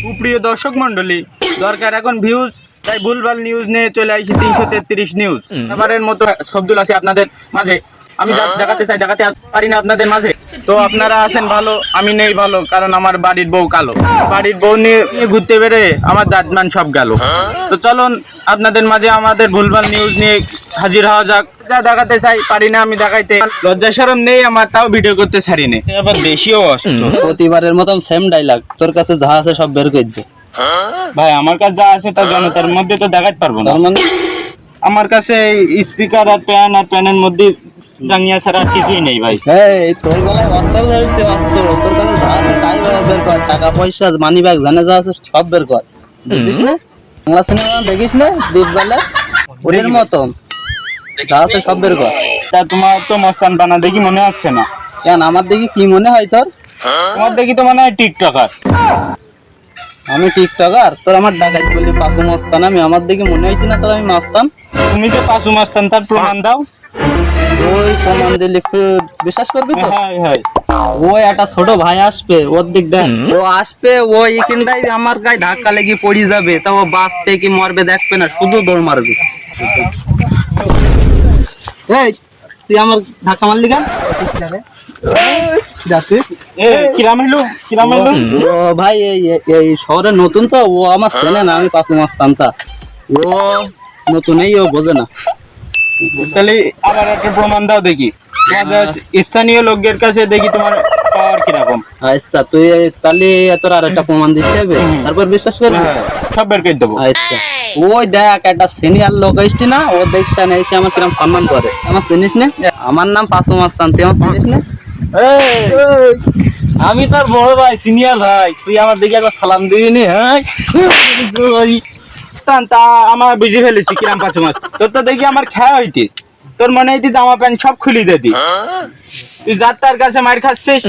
সুপ্রিয় দর্শক মন্ডলী, দরকার এখন ভিউজ, তাই ভুলভাল নিউজ নিয়ে চলে আসি 333 নিউজ। এবারের মতো শব্দুল আছে আপনাদের মাঝে। আমি দেখাতে চাই, দেখাতে পারি না আপনাদের মাঝে। তো আপনারা আছেন ভালো, আমি নেই ভালো, কারণ আমার বাড়ির বউ কালো। বাড়ির বউ নিয়ে ঘুরতে বেড়ে আমার দাঁতমান সব গেল। তো চলুন আপনাদের মাঝে আমাদের ভুলভাল নিউজ নিয়ে হাজির হওয়া যাক। যা দেখাতে চাই পারি না আমি দেখাইতে, লজ্জা শরম নেই আমার, তাও ভিডিও করতে ছাড়ি নেই। আবার দেশীয় অস্ত্র, প্রতিবারের মতন সেম ডায়লগ। তোর কাছে যা আছে সব বের করে দে। ভাই আমার কাছে যা আছে তা জনতার মধ্যে তো দেখাতে পারবো না। তার মানে আমার কাছে স্পিকার আর প্যানের মধ্যে জাঙ্গিয়া ছাড়া আর কিছুই নেই ভাই। এই তোর গলায় অস্ত্র ধরেছে, অস্ত্র। তোর কাছে যা আছে তাই বের কর। টাকা পয়সা, মানি ব্যাগ, জানে যা আছে সব বের কর। বুঝছিস না? বাংলা সিনেমা দেখিস না? দীপজালা ওদের মতন যা আছে সব বের কর। তা তোমার তো মস্তান বানা দেখি মনে হচ্ছে না। কেন, আমার দেখি কি মনে হয় তোর? তোমার দেখি তো মনে হয় টিকটকার। আমি টিকটকার? তোর আমার ডাকাত বলি পাশু মস্তান। আমি আমার দেখি মনে হয়েছি না তোর আমি মাস্তান? তুমি তো পাঁচু মস্তান, তার প্রমাণ দাও। ওই প্রমাণ দিলে বিশ্বাস করবি তো? হ্যাঁ হ্যাঁ। ওই একটা ছোট ভাই আসবে, ওর দিক দেখ। ও আসবে, ও এখানটাই আমার গায়ে ধাক্কা লেগে পড়ে যাবে। তা ও বাঁচবে কি মরবে দেখবে না, শুধু দৌড় মারবে। এই তুই আমার ধাক্কা মারলি কেন? কিরাম হইলো, কিরাম হইলো। ও ভাই এই শহরে নতুন তো, ও আমার চেনে না। আমি পাশে মাস্তান, তা ও নতুন, এই ও বোঝে না। তাহলে আবার একটা প্রমাণ দাও দেখি। তোমাদের স্থানীয় লোকদের কাছে দেখি তোমার পাওয়ার কিরকম। আচ্ছা তুই তাহলে তোর আর একটা প্রমাণ দিতে হবে, তারপর বিশ্বাস করবি। সব বের করে দেবো। আচ্ছা ওই দেখ একটা সিনিয়র লোক এসছি না, ও দেখছে না, এসে আমার কিরম সম্মান করে। আমার চিনিস না? আমার নাম পাশু মাস্তান, তুই আমার চিনিস না? আমি তার বড় ভাই, সিনিয়র ভাই। তুই আমার দিকে একবার সালাম দিবি নি? হ্যাঁ তা আমার বুঝে ফেলেছি কিরাম পাঁচু মাস। তোর তো দেখি আমার খেয়া হইতি, তোর মনে হইতি জামা প্যান্ট সব খুলি দিতি। তুই যার তার কাছে মার খাচ্ছিস।